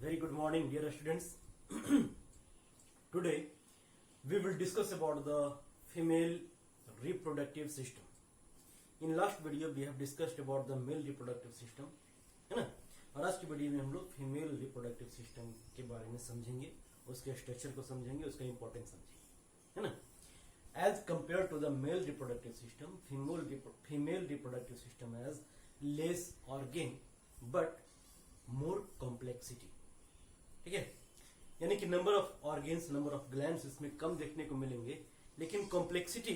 Very good morning, dear students. Today we will discuss about the female reproductive system. In last video we have discussed about the male reproductive system, है ना। और आज की video में हम लोग female reproductive system के बारे में समझेंगे, उसके स्ट्रक्चर को समझेंगे, उसका इंपॉर्टेंस समझेंगे, है ना। As compared to the male reproductive system, female reproductive system has less organ but more complexity. ठीक है, यानी कि number of organs, number of glands इसमें कम देखने को मिलेंगे, लेकिन कॉम्प्लेक्सिटी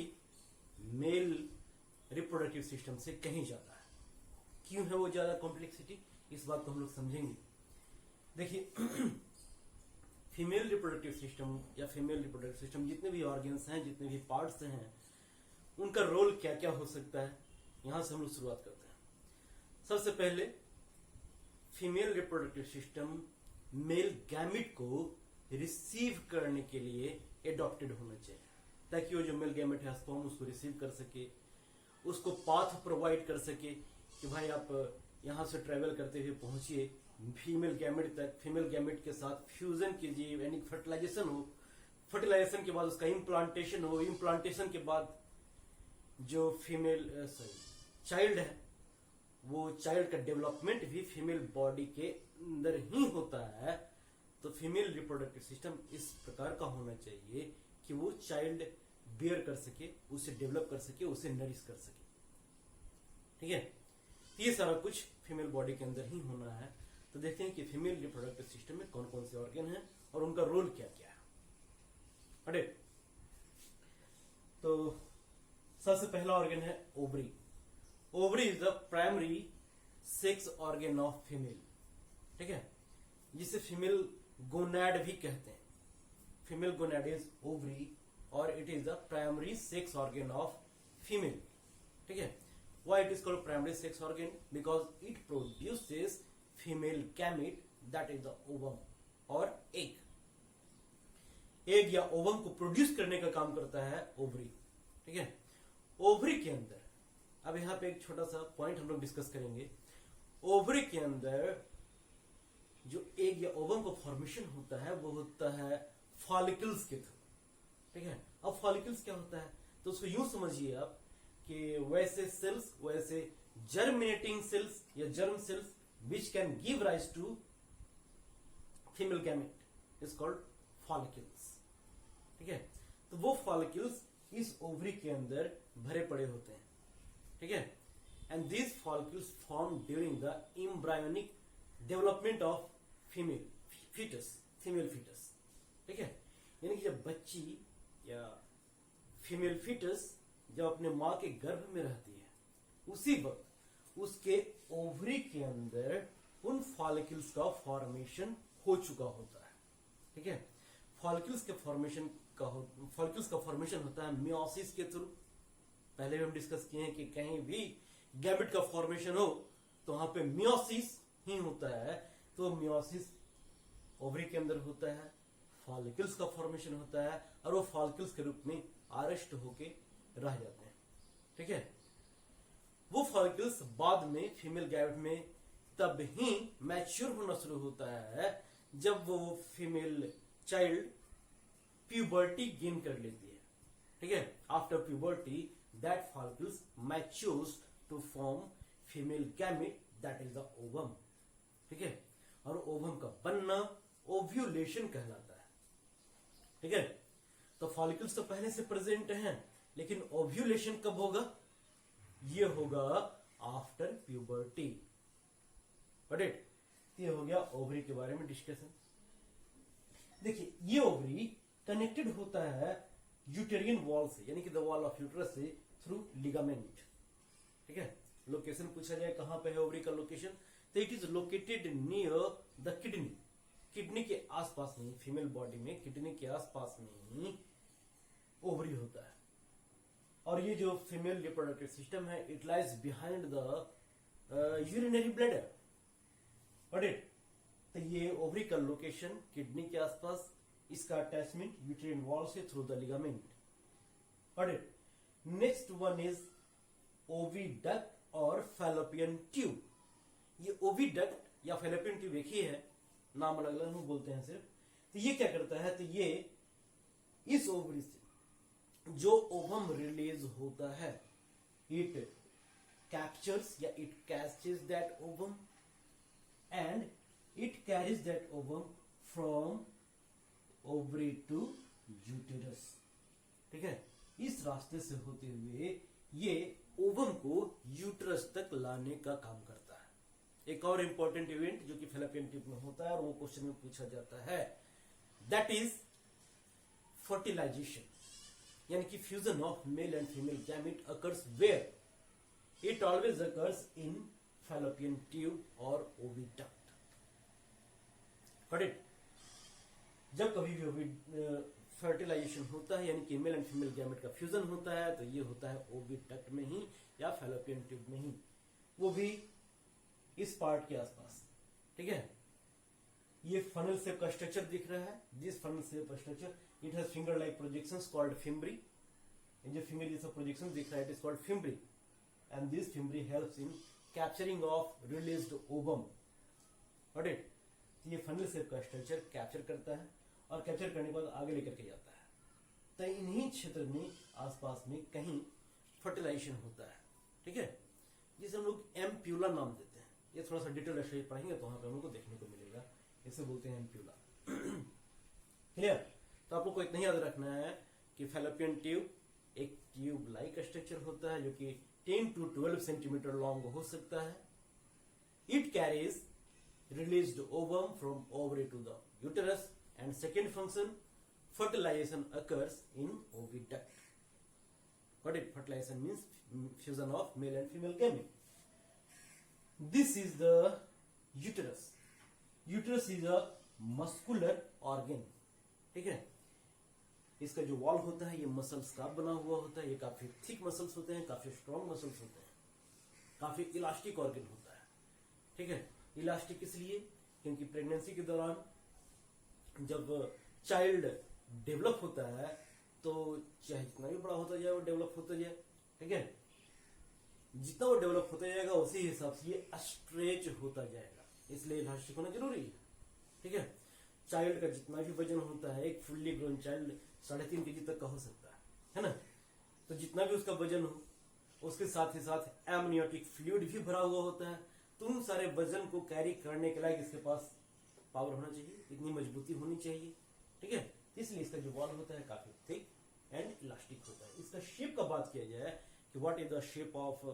मेल रिप्रोडक्टिव सिस्टम से कहीं ज्यादा है। क्यों है वो ज्यादा कॉम्प्लेक्सिटी, इस बात को हम लोग समझेंगे। देखिए फीमेल रिप्रोडक्टिव सिस्टम या फीमेल रिप्रोडक्टिव सिस्टम जितने भी ऑर्गेन्स हैं, जितने भी पार्ट्स हैं, उनका रोल क्या क्या हो सकता है, यहां से हम लोग शुरुआत करते हैं। सबसे पहले female reproductive system male gamete को रिसीव करने के लिए एडॉप्टेड होना चाहिए, ताकि वो जो मेल गैमिट है स्पर्म उसको रिसीव कर सके, उसको पाथ प्रोवाइड कर सके कि भाई आप यहां से ट्रेवल करते हुए पहुंचिए फीमेल गैमेट तक, फीमेल गैमेट के साथ फ्यूजन कीजिए, यानी फर्टिलाइजेशन हो, फर्टिलाइजेशन के बाद उसका इम्प्लांटेशन हो, इम्प्लांटेशन के बाद जो फीमेल चाइल्ड है वो चाइल्ड का डेवलपमेंट भी फीमेल बॉडी के अंदर ही होता है। तो फीमेल रिप्रोडक्टिव सिस्टम इस प्रकार का होना चाहिए कि वो चाइल्ड बियर कर सके, उसे डेवलप कर सके, उसे नरिश कर सके। ठीक है, ये सारा कुछ फीमेल बॉडी के अंदर ही होना है। तो देखते हैं कि फीमेल रिप्रोडक्टिव सिस्टम में कौन कौन से ऑर्गन हैं और उनका रोल क्या क्या है। अरे तो सबसे पहला ऑर्गन है ovary. Ovary is the primary sex organ of female. ठीक है, जिसे फीमेल गोनैड भी कहते हैं। फीमेल गोनैड इज ओवरी और it is the primary sex organ of female. ठीक है, why it is called primary sex organ? Because it produces female gamete, that is the ovum और एग। एग या ovum को produce करने का काम करता है ओवरी। ठीक है, ओवरी के अंदर अब यहां पे एक छोटा सा पॉइंट हम लोग डिस्कस करेंगे। ओवरी के अंदर जो एग या ओवम का फॉर्मेशन होता है वो होता है फॉलिकल्स के थ्रू। ठीक है, अब फॉलिकल्स क्या होता है तो उसको यूं समझिए आप कि वैसे सेल्स, वैसे जर्मिनेटिंग सेल्स या germ cells which can give rise to female gamete is called follicles. ठीक है, तो वो फॉलिकल्स इस ओवरी के अंदर भरे पड़े होते हैं। ठीक है, and these follicles form during the embryonic development of female foetus. ठीक है, यानी कि जब बच्ची या फीमेल फीटस जब अपने मां के गर्भ में रहती है, उसी वक्त उसके ओवरी के अंदर उन फॉलिकल्स का फॉर्मेशन हो चुका होता है। ठीक है, फॉलिकल्स का फॉर्मेशन होता है मियोसिस के थ्रू। पहले भी हम डिस्कस किए हैं कि कहीं भी गैमेट का फॉर्मेशन हो तो वहां पे मियोसिस ही होता है। तो मियोसिस ओवरी के अंदर होता है, फॉलिकल्स का फॉर्मेशन होता है और वो फॉलिकल्स के रूप में अरेस्ट होके रह जाते हैं। ठीक है, वो फॉलिकल्स बाद में फीमेल गैमेट में तब ही मैच्योर होना शुरू होता है जब वो फीमेल चाइल्ड प्यूबर्टी गेन कर लेती है। ठीक है, after puberty that follicles matures to form female gamete, that is the ovum. ठीक है, और ओवम का बनना ओव्यूलेशन कहलाता है। ठीक है, तो फॉलिकल्स तो पहले से प्रेजेंट हैं, लेकिन ओव्यूलेशन कब होगा? ये होगा आफ्टर प्यूबर्टी। बट ये हो गया ओवरी के बारे में डिस्कशन। देखिए, ये ओवरी कनेक्टेड होता है यूटेरियन वॉल से, यानी कि द वॉल ऑफ यूट्रस से, थ्रू लिगामेंट। ठीक है, लोकेशन पूछा जाए कहां पे है ओवरी का लोकेशन, तो it is located near the kidney. Kidney के आसपास में, फीमेल बॉडी में किडनी के आसपास में ही ओवरी होता है। और ये जो फीमेल रिप्रोडक्टिव सिस्टम है, it lies behind the urinary bladder. तो ये ओवरी का लोकेशन किडनी के आसपास, इसका अटैचमेंट यूटेरियन वॉल से through the ligament. Next one is oviduct और फैलोपियन ट्यूब। ये ओविडक्ट या फैलोपियन ट्यूब एक ही है, नाम अलग अलग हम बोलते हैं सिर्फ। तो ये क्या करता है, तो ये इस ओवरी से जो ओवम रिलीज होता है, इट कैप्चर्स या it catches that ovum and it carries that ovum from ovary to uterus. ठीक है, इस रास्ते से होते हुए ये ओवम को यूटरस तक लाने का काम करता है। एक और इंपॉर्टेंट इवेंट जो कि फैलोपियन ट्यूब में होता है और वो क्वेश्चन में पूछा जाता है, दैट इज फर्टिलाइजेशन, यानी कि fusion of male and female gamete occurs where, it always occurs in fallopian tube और ओविडक्ट। Got it? जब कभी भी फर्टिलाइजेशन होता है यानी कि मेल एंड फीमेल गैमेट का फ्यूजन होता है तो ये होता है ओविडक्ट में ही या फैलोपियन ट्यूब में ही, वो भी इस पार्ट के आसपास। ठीक है, ये फनल शेप का स्ट्रक्चर दिख रहा है, दिस फनल शेप का structure, it has finger like projections called fimbriae. ये जो फिंगर जैसा प्रोजेक्शन दिख रहा है it is called fimbriae and this fimbriae helps in capturing of released ovum. Got it? ये फनल शेप का स्ट्रक्चर कैप्चर करता है और कैप्चर करने के बाद आगे लेकर के जाता है। तो इन्हीं क्षेत्र में आसपास में कहीं फर्टिलाइजेशन होता है। ठीक है, जिसे हम लोग एम्प्यूला नाम देते हैं। ये थोड़ा सा डिटेल एक्सरसाइज पढ़ेंगे तो वहां पे हम लोग को देखने को मिलेगा, इसे बोलते हैं एम्प्यूला। क्लियर? तो आप लोग को इतना ही याद रखना है कि फैलोपियन ट्यूब एक ट्यूब लाइक स्ट्रक्चर होता है जो कि 10 to 12 सेंटीमीटर लॉन्ग हो सकता है। It carries released ovum from ovary to the uterus, and second function, fertilization occurs in oviduct. Got it? Fertilization means fusion of male and female gamete. This is the uterus. Uterus is a muscular organ. ठीक है, इसका जो wall होता है ये muscles का बना हुआ होता है, ये काफी थिक मसल्स होते हैं, काफी स्ट्रॉन्ग मसल्स होते हैं, काफी इलास्टिक ऑर्गन होता है। ठीक है, इलास्टिक इसलिए क्योंकि प्रेगनेंसी के दौरान जब चाइल्ड डेवलप होता है तो चाहे जितना भी बड़ा होता जाए वो डेवलप होता जाए। ठीक है, जितना वो डेवलप होता जाएगा उसी हिसाब से ये स्ट्रेच होता जाएगा, इसलिए इलास्टिक होना जरूरी है। ठीक है, चाइल्ड का जितना भी वजन होता है, एक फुल्ली ग्रोन चाइल्ड 3.5 kg तक का हो सकता है ना। तो जितना भी उसका वजन हो उसके साथ ही साथ एमनियोटिक फ्लूइड भी भरा हुआ होता है। तो उन सारे वजन को कैरी करने के लायक इसके पास पावर होना चाहिए, इतनी मजबूती होनी चाहिए। ठीक है, इसलिए इसका जो वॉल होता है काफी थिक एंड इलास्टिक होता है। इसका शेप का बात किया जाए कि what is the shape of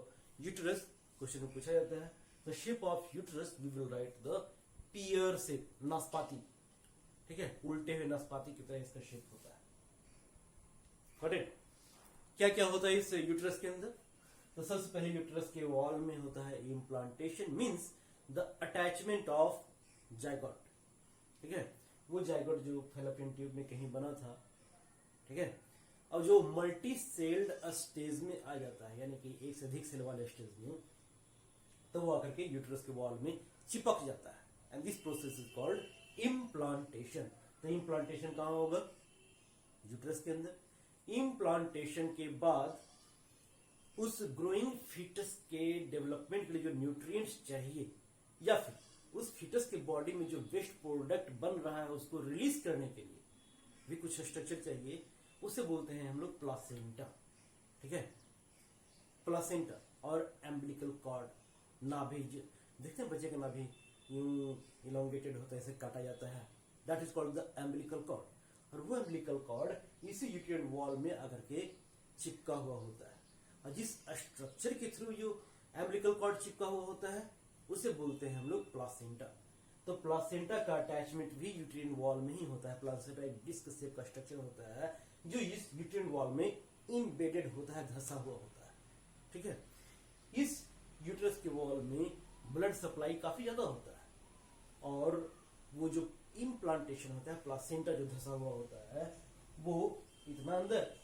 uterus, question में पूछा जाता है। The shape of uterus we will write the pear shape, नाशपाती। ठीक है, उल्टे हुए नाशपाती की तरह इसका शेप होता है। Got it? क्या क्या होता है इस यूटरस के अंदर? तो सबसे पहले यूटरस के वॉल में होता है implantation, means the attachment of zygote. ठीक है, वो जाइगोट जो फैलोपियन ट्यूब में कहीं बना था। ठीक है, अब जो मल्टी सेल्ड स्टेज में आ जाता है यानी कि एक से अधिक सेल वाले स्टेज में, तो वो आकर के यूटरस के वॉल में चिपक जाता है and this process is called implantation. तो इम्प्लांटेशन कहां होगा? यूटरस के अंदर। इम्प्लांटेशन के बाद उस ग्रोइंग फीटस के डेवलपमेंट के लिए जो न्यूट्रिएंट्स चाहिए या फिर उस फीटस के बॉडी में जो वेस्ट प्रोडक्ट बन रहा है उसको रिलीज करने के लिए भी कुछ स्ट्रक्चर चाहिए, उसे बोलते हैं हम लोग प्लासेंटा। ठीक है, प्लासेंटा और एम्बिलिकल कॉर्ड, नाभि। देखते हैं बच्चे का नाभि यूं इलोंगेटेड होता है, इसे काटा जाता है, that is called the umbilical cord. और वो एम्बिलिकल कॉर्ड इसी यूट्रियन वॉल में आकर के चिपका हुआ होता है। और जिस स्ट्रक्चर के थ्रू जो एम्बिलिकल कॉर्ड चिपका हुआ होता है उसे बोलते हैं हम लोग प्लासेंटा। तो प्लासेंटा का अटैचमेंट भी यूट्रियन वॉल में ही होता है। प्लासेंटा एक डिस्क शेप का स्ट्रक्चर होता है जो इस यूट्रियन वॉल में इम्बेडेड होता है, धंसा हुआ होता है। ठीक है, इस यूट्रस के वॉल में ब्लड सप्लाई काफी ज्यादा होता है और वो जो इम्प्लांटेशन होता है, प्लासेंटा जो धंसा हुआ होता है, वो इतना अंदर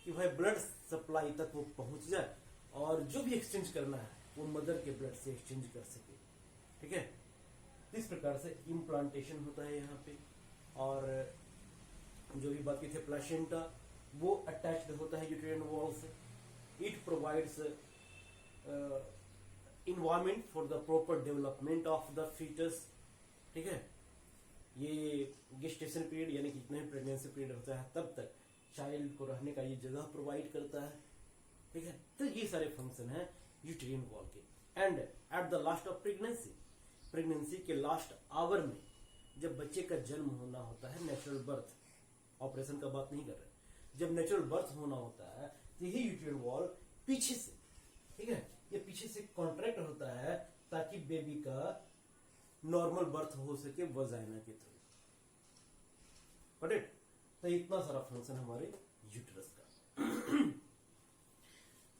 कि भाई ब्लड सप्लाई तक वो पहुंच जाए और जो भी एक्सचेंज करना है वो मदर के ब्लड से एक्सचेंज कर सके। ठीक है, इस प्रकार से इम्प्लांटेशन होता है यहाँ पे। और जो भी बाकी थे प्लासेंटा, वो अटैच्ड होता है यूट्रियन वॉल से। It provides environment for the proper development of the fetus. ठीक है, ये गेस्टेशन पीरियड यानी कि जितना भी प्रेगनेंसी पीरियड होता है तब तक चाइल्ड को रहने का ये जगह प्रोवाइड करता है, ठीक है। तो ये सारे फंक्शन है यूटेरिन वॉल के। And at the last of pregnancy के लास्ट आवर में जब बच्चे का जन्म होना होता है, नेचुरल बर्थ, ऑपरेशन का बात नहीं कर रहे, जब नेचुरल बर्थ होना होता है तो यही यूटेरिन वॉल पीछे से, ठीक है, ये पीछे से कॉन्ट्रैक्ट होता है ताकि बेबी का नॉर्मल बर्थ हो सके वजाइना के थ्रू। Got it? तो इतना सारा फंक्शन हमारे यूटेरस का।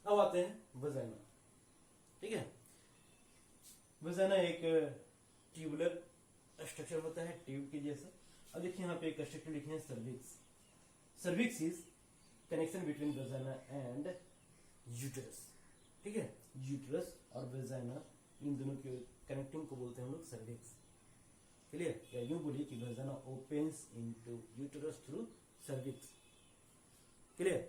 अब आते हैं वजाइना, ठीक है। वजाइना एक ट्यूबुलर स्ट्रक्चर होता है, ट्यूब के जैसा। अब देखिए यहाँ पे एक स्ट्रक्चर लिखे हैं cervix. Cervix is connection between vagina and uterus, ठीक है। यूटेरस और वजाइना इन दोनों के कनेक्टिंग को बोलते हैं हम लोग सर्विक्स। क्लियर? या यूं बोलिए कि vagina opens into uterus through cervix. Clear?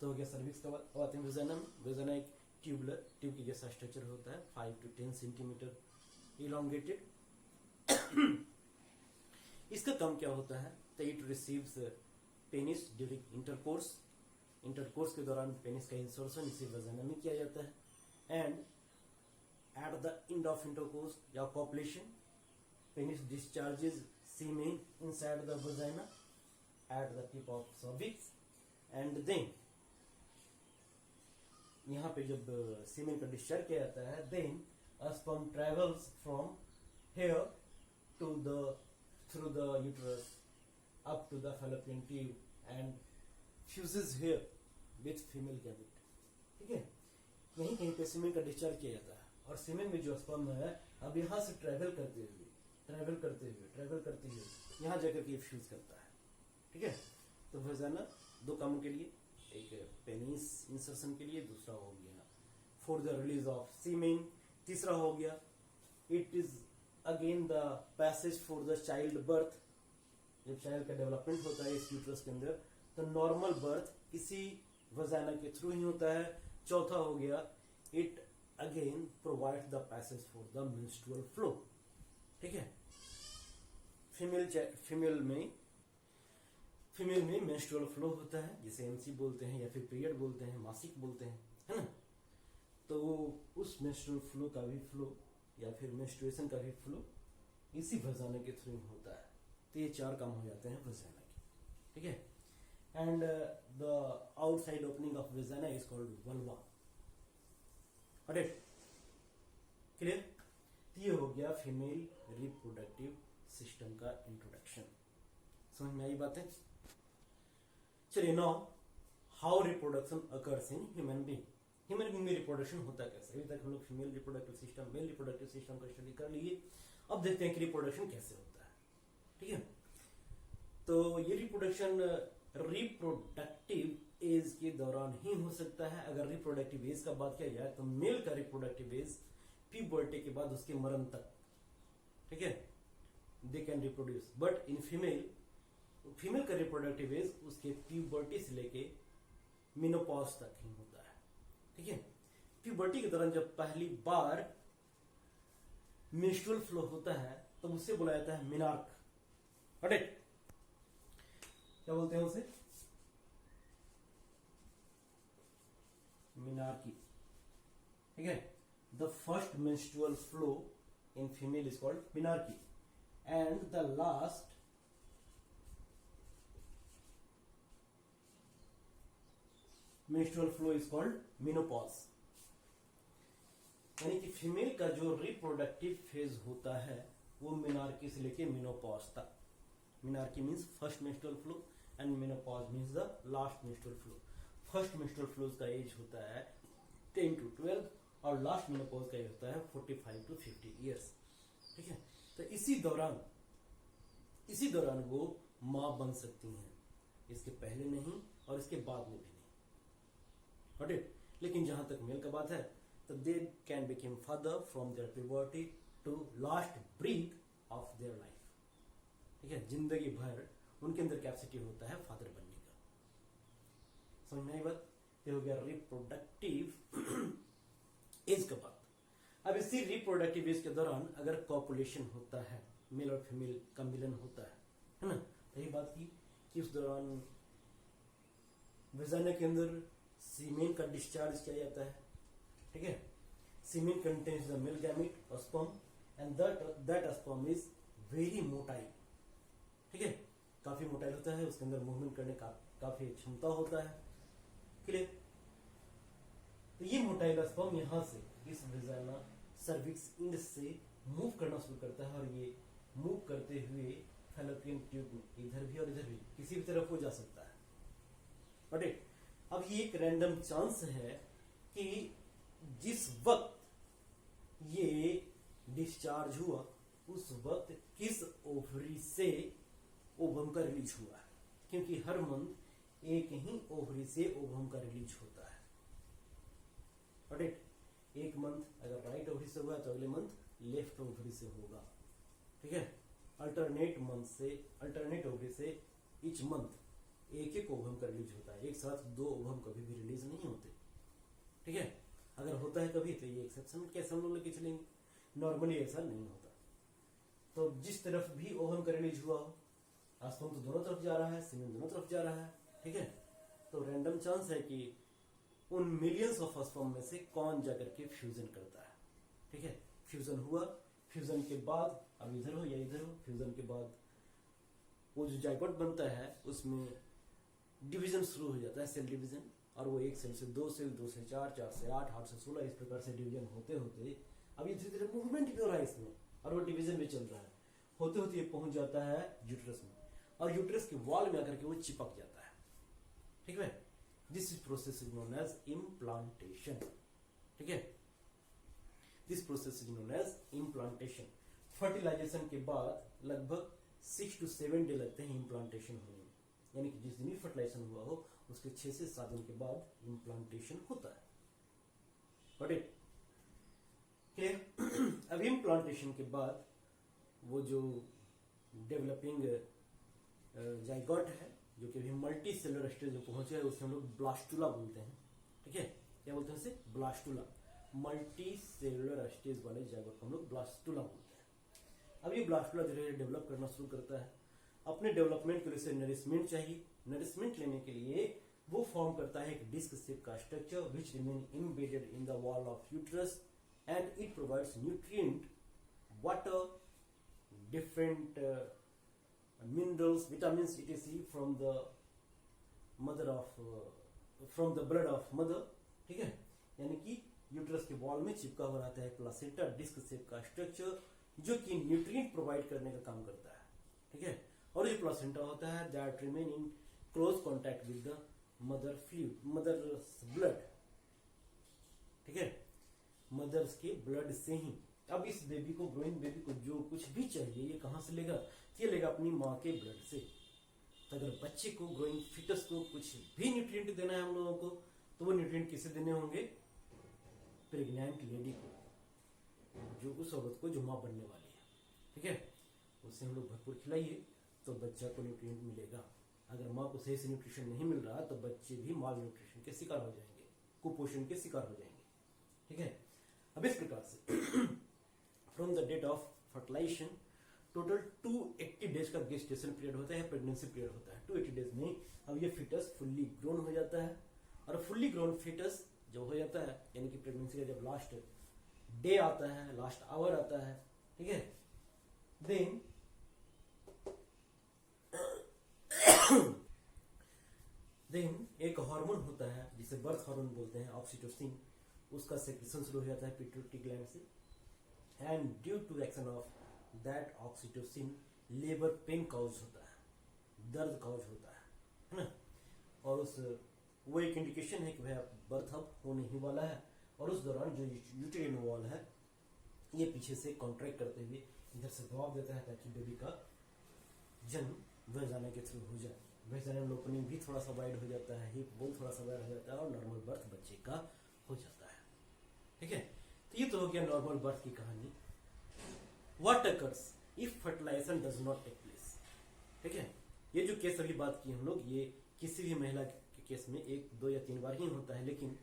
तो हो गया सर्विक्स का बात। आते हैं वजाइना में। वजाइना एक ट्यूब की जैसा स्ट्रक्चर होता है, 5 to 10 सेंटीमीटर इलोंगेटेड। इसका काम क्या होता है? तो it receives penis during intercourse के दौरान पेनिस का इंसर्शन इसी वजाइना में किया जाता है। And at the end of intercourse या copulation penis discharges semen inside the vagina at the tip of cervix. And then यहाँ पे जब सीमेन का डिस्चार्ज किया जाता है, then sperm travels from here to the through the uterus up to the fallopian tube and fuses here with female gamete, ठीक है। यहीं कहीं पे सीमेन का डिस्चार्ज किया जाता है और सीमेन में जो स्पर्म है अब यहाँ से ट्रेवल करते हुए यहाँ जाकर के फ्यूज करता है, ठीक है। तो वजाइना दो कामों के लिए, एक पेनिस इंसर्शन के लिए, दूसरा हो गया फॉर द रिलीज ऑफ सीमेन, तीसरा हो गया it is again the passage for the child birth. जब चाइल्ड का डेवलपमेंट होता है इस यूट्रस के अंदर तो नॉर्मल बर्थ इसी वजाइना के थ्रू ही होता है। चौथा हो गया it again provide the passage for the menstrual flow, ठीक है। फीमेल में मेंस्ट्रुअल फ्लो होता है जिसे एमसी बोलते हैं या फिर पीरियड बोलते हैं, मासिक बोलते हैं, है ना। तो उस मेंस्ट्रुअल फ्लो का भी फ्लो या फिर मेंस्ट्रुएशन का भी फ्लो इसी वजाइना के थ्रू होता है। तो ये चार काम हो जाते हैं वजाइना के, ठीक है। And the outside opening of vagina is called vulva. Clear? ये हो गया फीमेल रिप्रोडक्टिव सिस्टम का इंट्रोडक्शन। समझ में आई बातें? चलिए now how reproduction occurs in human being. Human being में रिप्रोडक्शन होता कैसे? अभी तक हम लोग female reproductive system, male reproductive system का स्टडी कर लिए। अब देखते हैं कि रिप्रोडक्शन कैसे होता है, ठीक है। तो ये रिप्रोडक्शन रिप्रोडक्टिव एज के दौरान ही हो सकता है। अगर रिप्रोडक्टिव एज का बात किया जाए तो मेल का रिप्रोडक्टिव एज प्यूबर्टी के बाद उसके मरण तक, ठीक है, they can reproduce. But in female का रिप्रोडक्टिव एज उसके प्यूबर्टी से लेके मेनोपॉज तक ही होता है, ठीक है। प्यूबर्टी के दौरान जब पहली बार मेंस्ट्रुअल फ्लो होता है तो उससे बुलाया जाता है मिनार्क। क्या बोलते हैं उसे? मिनार्की, ठीक है। The first menstrual flow in female is called menarche and the last menstrual flow is called menopause. यानी कि फीमेल का जो रिप्रोडक्टिव फेज होता है वो मिनार्की से लेके मेनोपॉज तक। Menarche means first menstrual flow and menopause means the last menstrual flow. First menstrual flow का एज होता है 10 to 12 और लास्ट मेनोपॉज का एज होता है 45 to 50 ईयर्स, ठीक है। तो इसी दौरान वो माँ बन सकती हैं, इसके पहले नहीं और इसके बाद में भी नहीं। Got it? लेकिन जहां तक मेल का बात है तो they can become father from their puberty to last breath of their life, ठीक है। जिंदगी भर उनके अंदर कैपेसिटी होता है फादर बनने का। समझ में आई बात? ये हो गया रिप्रोडक्टिव एज का बात। अब इसी रिप्रोडक्टिव एज के दौरान अगर कॉपुलेशन होता है मेल और फीमेल का मिलन होता है ना। यही बात की कि उस दौरान वेजाइना के अंदर सीमेन का डिस्चार्ज किया जाता है, ठीक है। सीमेन कंटेन्स द मेल गैमेट और sperm and that sperm is very motile, ठीक है, काफी मोटाइल होता है, उसके अंदर मूवमेंट करने का काफी क्षमता होता है, क्लियर। तो ये मोटाइल स्पर्म यहाँ से इस वेजाइना सर्विक्स इंड से मूव करना शुरू करता है और ये मूव करते हुए फैलोपियन ट्यूब में इधर भी और इधर भी किसी भी तरफ हो जा सकता है। बट अब ये एक रैंडम चांस है कि जिस वक्त ये डिस्चार्ज हुआ उस वक्त किस ओवरी से ओवम का रिलीज हुआ है, क्योंकि हर मंथ एक ही ओवरी से ओवम का रिलीज होता है। एक मंथ अगर राइट ओवरी से हुआ तो अगले मंथ लेफ्ट ओवरी से होगा, ठीक है। अल्टरनेट ओवरी से ईच मंथ एक एक ओवम का रिलीज होता है, एक साथ 2 ओवम कभी भी रिलीज नहीं होते, ठीक है। अगर होता है कभी तो ये एक्सेप्शन कैसे हम लोग लेके चलेंगे, नॉर्मली ऐसा नहीं होता। तो जिस तरफ भी ओवम का रिलीज हुआ हो, स्पर्म तो दोनों तरफ जा रहा है, सीमेन दोनों तरफ जा रहा है, ठीक है। तो रैंडम चांस है कि उन मिलियंस ऑफ स्पर्म में से कौन जाकर के फ्यूजन करता है, ठीक है। फ्यूजन हुआ, फ्यूजन के बाद अब इधर हो या इधर हो, फ्यूजन के बाद वो जो जाइगोट बनता है उसमें डिवीजन शुरू हो जाता है, सेल डिवीजन, और वो 1 सेल से 2 सेल, 2 से 4, 4 से 8, 8 से 16, इस प्रकार से डिवीजन होते होते अब ये धीरे धीरे मूवमेंट भी हो रहा है इसमें और वो डिवीजन भी चल रहा है, होते होते ये पहुंच जाता है यूट्रस में और यूट्रस के वॉल में आकर के वो चिपक जाता है, ठीक है। This process is known as implantation, ठीक है। This process is known as implantation. Fertilisation के बाद लगभग 6 to 7 डे लगते हैं इम्प्लांटेशन होने में, यानी कि जिस दिन भी फर्टिलाइजेशन हुआ हो उसके 6 से 7 दिन के बाद इम्प्लांटेशन होता है। क्लियर। अब इम्प्लांटेशन के बाद वो जो डेवलपिंग जाइगोट है जो कि अभी मल्टी सेलुलर स्टेज में पहुंचे है उसे हम लोग ब्लास्टुला बोलते हैं, ठीक है। क्या बोलते हैं इसे? ब्लास्टुला। मल्टी सेलुलर स्टेज वाले जाइगोट को हम लोग ब्लास्टुला बोलते हैं। अब ये ब्लास्टुला धीरे धीरे डेवलप करना शुरू करता है। अपने डेवलपमेंट के लिए उसे नरिशमेंट चाहिए। नरिशमेंट लेने के लिए वो फॉर्म करता है एक डिस्क शेप का structure which remain embedded in the wall of uterus and it provides nutrient, water, different minerals, vitamins etc from the mother of from the blood of mother, ठीक है। यानी कि यूट्रस के wall में चिपका हुआ रहता है प्लासेंटा डिस्क शेप का स्ट्रक्चर जो कि न्यूट्रिएंट प्रोवाइड करने का काम करता है, ठीक है। और ये प्लासेंटा होता है that remain in close contact with the mother fluid, mother's blood, ठीक है, मदर्स के ब्लड से ही। अब इस बेबी को, ग्रोइंग बेबी को जो कुछ भी चाहिए ये कहां से लेगा? ये लेगा अपनी माँ के ब्लड से। तो अगर बच्चे को, ग्रोइंग फिटस को कुछ भी न्यूट्रिएंट देना है हम लोगों को तो वो न्यूट्रिएंट किसे देने होंगे? प्रेग्नेंट लेडी को, जो उस औरत को जो माँ बनने वाली है, ठीक है। उसे हम लोग भरपूर खिलाइए तो बच्चा को न्यूट्रिएंट मिलेगा। अगर माँ को सही से न्यूट्रिशन नहीं मिल रहा तो बच्चे भी माल न्यूट्रिशन के शिकार हो जाएंगे, कुपोषण के शिकार हो जाएंगे, ठीक है। अब इस प्रकार से from the date of fertilisation total 280 days का गेस्टेशन पीरियड होता है, प्रेगनेंसी पीरियड होता है। 280 डेज में अब ये फिटस फुल्ली ग्रोन हो जाता है और फुल्ली ग्रोन फिटस जो हो जाता है यानी कि प्रेगनेंसी का जब लास्ट डे आता है, लास्ट आवर आता है, ठीक है, देन एक हार्मोन होता है जिसे बर्थ हार्मोन बोलते हैं, ऑक्सीटोसिन, उसका सेक्रेशन शुरू हो जाता है पिट्यूटरी ग्लैंड से and due to action of that oxytocin labour pain cause होता है, दर्द काउज होता है ना। और उस वो एक इंडिकेशन है कि भाई बर्थ अब होने ही वाला है और उस दौरान जो यूटेरिन वॉल है ये पीछे से कॉन्ट्रैक्ट करते हुए इधर से दबाव देता है ताकि बेबी का जन्म वेजाना के थ्रू हो जाए। वेजाइनल ओपनिंग भी थोड़ा सा वाइड हो जाता है, हिप बोल थोड़ा सा वाइड हो जाता है और नॉर्मल बर्थ बच्चे का हो जाता है, ठीक है। तो ये तो हो गया नॉर्मल बर्थ की कहानी। What occurs if fertilisation does not take place, ठीक है। ये जो केस अभी बात की हम लोग ये किसी भी महिला के केस में 1, 2 या 3 बार ही होता है, लेकिन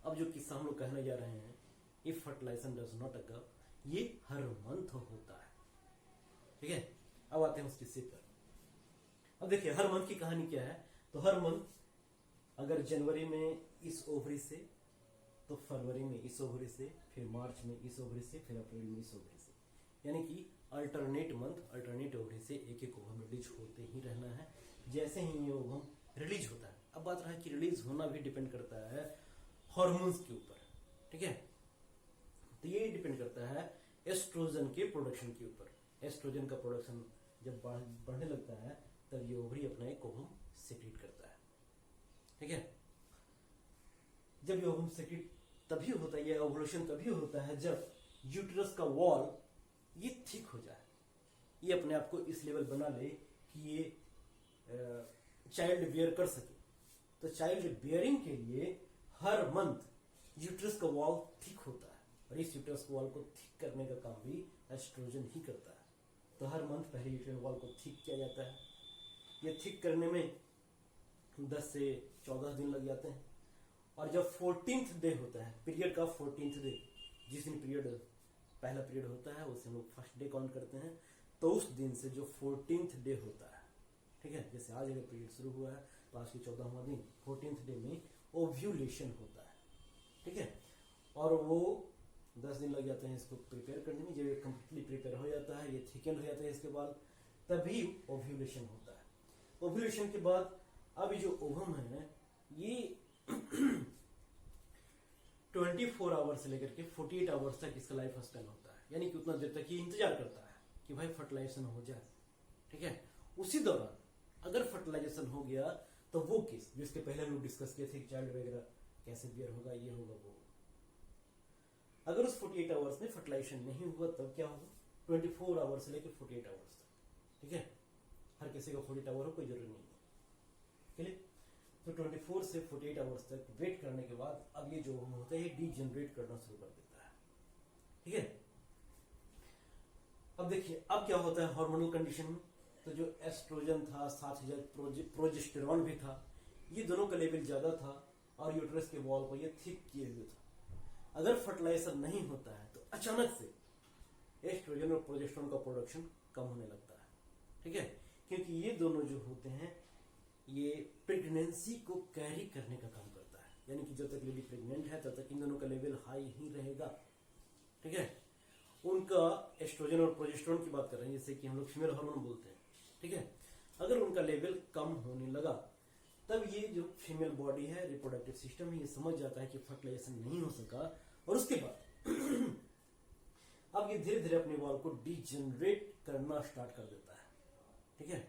अब जो किस्सा हम लोग कहने जा रहे हैं if fertilisation does not occur, ये हर मंथ होता है, ठीक है, अब आते हैं उसकी सिप पर। अब देखिए हर मंथ की कहानी क्या है। तो हर मंथ अगर जनवरी में इस ओवरी से, तो फरवरी में इस ओवरी से, फिर मार्च में इस ओवरी से, फिर अप्रैल में इस ओवरी से, यानी कि अल्टरनेट मंथ अल्टरनेट ओवरी से एक एक ओवम रिलीज होते ही रहना है। जैसे ही ये ओवम रिलीज होता है, अब बात रहा है कि रिलीज होना भी डिपेंड करता है हार्मोन्स के ऊपर, ठीक है। तो ये डिपेंड करता है एस्ट्रोजन के प्रोडक्शन के ऊपर। एस्ट्रोजन का प्रोडक्शन जब बढ़ने लगता है तब ये ओवरी अपना एक ओवम सेक्रेट करता है, ठीक है। जब ये ओवम सेक्रेट तभी होता है, ये ओवुलेशन तभी होता है जब यूट्रस का वॉल ये थिक हो जाए, ये अपने आप को इस लेवल बना ले कि ये चाइल्ड बियर कर सके। तो चाइल्ड बियरिंग के लिए हर मंथ यूट्रस का वॉल थिक होता है, और इस यूट्रस वॉल को थिक करने का काम भी एस्ट्रोजन ही करता है। तो हर मंथ पहले यूट्रस वॉल को थिक किया जाता है। ये थिक करने में 10 से 14 दिन लग जाते हैं। और जब 14th डे होता है, पीरियड का 14th डे, जिस दिन पीरियड पहला पीरियड होता है उसे हम लोग फर्स्ट डे काउंट करते हैं। तो उस दिन से जो 14th डे होता है, ठीक है, जैसे आज अगर पीरियड शुरू हुआ है तो आज की 14वां दिन 14th डे में ओव्यूलेशन होता है, ठीक है। और वो 10 दिन लग जाते हैं इसको प्रिपेयर करने में। जब ये कम्प्लीटली प्रिपेयर हो जाता है, ये थिकन हो जाता है इसके बाद, तभी ओव्यूलेशन होता है। ओव्यूलेशन के बाद अब ये जो ओवम है ये 24 आवर्स से लेकर के 48 आवर्स तक इसका लाइफ स्पैन होता है, यानी कि उतना देर तक ये इंतजार करता है कि भाई फर्टिलाइजेशन हो जाए, ठीक है। उसी दौरान अगर फर्टिलाइजेशन हो गया तो वो केस जिसके पहले हम लोग डिस्कस किए थे, चाइल्ड वगैरह कैसे बियर होगा, ये होगा वो। अगर उस 48 आवर्स में फर्टिलाइजेशन नहीं हुआ तब क्या होगा, 24 आवर्स से लेकर 48 आवर्स तक, ठीक है। हर किसी का 48 आवर हो कोई जरूरी नहीं है, ठीक है। तो 24 से 48 आवर्स तक वेट करने के बाद अब ये जो होता है डीजनरेट करना शुरू कर देता है, ठीक है। अब देखिए अब क्या होता है हार्मोनल कंडीशन में। तो जो एस्ट्रोजन था, साथ ही प्रोजेस्टेरॉन भी था, ये दोनों का लेवल ज्यादा था और यूट्रस के वॉल को ये थिक किए हुए था। अगर फर्टिलाइजेशन नहीं होता है तो अचानक से एस्ट्रोजन और प्रोजेस्टेरॉन का प्रोडक्शन कम होने लगता है, ठीक है, क्योंकि ये दोनों जो होते हैं ये प्रेगनेंसी को कैरी करने का काम करता है, यानी कि जब तक लेडी प्रेग्नेंट है तब तक इन दोनों का लेवल हाई ही रहेगा, ठीक है। उनका एस्ट्रोजन और प्रोजेस्टेरॉन की बात कर रहे हैं, जैसे कि हम लोग फीमेल हार्मोन बोलते हैं, ठीक है। अगर उनका लेवल कम होने लगा तब ये जो फीमेल बॉडी है, रिप्रोडक्टिव सिस्टम है, ये समझ जाता है कि फर्टिलाइजेशन नहीं हो सका, और उसके बाद अब ये धीरे धीरे अपने वॉल को डीजनरेट करना स्टार्ट कर देता है, ठीक है।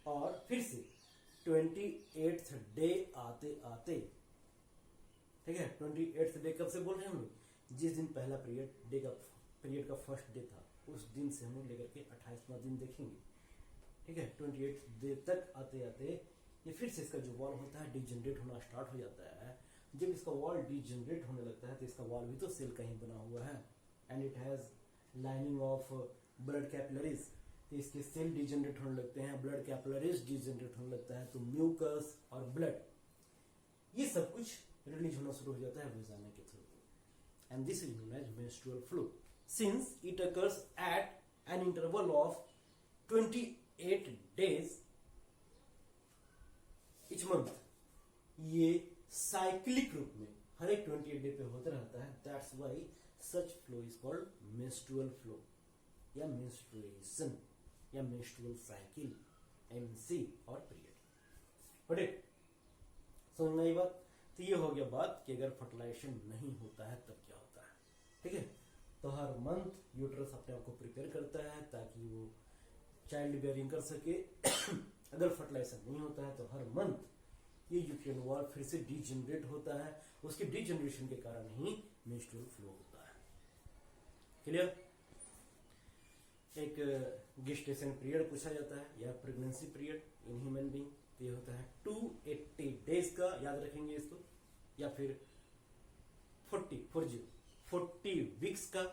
और फिर से 28th डे आते आते, ठीक है, 28th डे कब से बोल रहे हैं हम लोग, जिस दिन पहला पीरियड का फर्स्ट डे था उस दिन से हम लोग लेकर के 28वां दिन देखेंगे, ठीक है। 28th डे तक आते आते ये फिर से इसका जो वॉल होता है डीजनरेट होना स्टार्ट हो जाता है। जब इसका वॉल डीजनरेट होने लगता है तो इसका वॉल भी तो सेल का ही बना हुआ है, and it has lining of blood capillaries. तो इसके सेल डिजनरेट होने लगते हैं, ब्लड कैपिलरीज डिजनरेट होने लगता है, तो म्यूकस और ब्लड ये सब कुछ रिलीज होना शुरू हो जाता है वजाना के through, and this is known as menstrual flow since it occurs at an interval of 28 days each month। ये साइक्लिक रूप में हर एक 28 डे पे होता रहता है, that's why such flow is called menstrual flow या मेंस्ट्रुएशन या मेंस्ट्रुअल साइकिल, एमसी और पीरियड, ठीक। समझ में आई बात। तो ये हो गया बात कि अगर फर्टिलाइजेशन नहीं होता है तब क्या होता है, ठीक है। तो हर मंथ यूट्रस अपने आप को प्रिपेयर करता है ताकि वो चाइल्ड बेयरिंग कर सके। अगर फर्टिलाइजेशन नहीं होता है तो हर मंथ ये यूट्रिन वॉल फिर से डीजनरेट होता है, उसके डीजनरेशन के कारण ही मेंस्ट्रुअल फ्लो होता है, क्लियर। एक गेस्टेशन पीरियड पूछा जाता है या pregnancy period in human being, ये होता है 280 डेज का, याद रखेंगे इसको, या फिर 40 वीक्स का,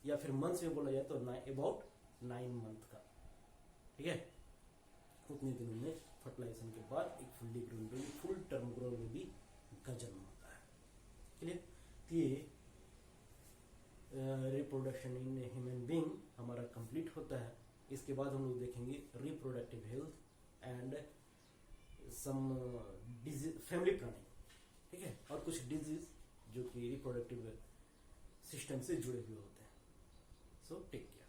या फिर मंथ्स में बोला जाए तो अबाउट 9 मंथ का, ठीक है। उतने दिनों में फर्टिलाइजेशन के बाद एक fully grown baby, full term grown baby का जन्म होता है, क्लियर। ये रिप्रोडक्शन इन ह्यूमन बीइंग हमारा कंप्लीट होता है इसके बाद हम लोग देखेंगे reproductive health and some disease, family planning, ठीक है, और कुछ डिजीज जो कि रिप्रोडक्टिव सिस्टम से जुड़े हुए होते हैं। So take care.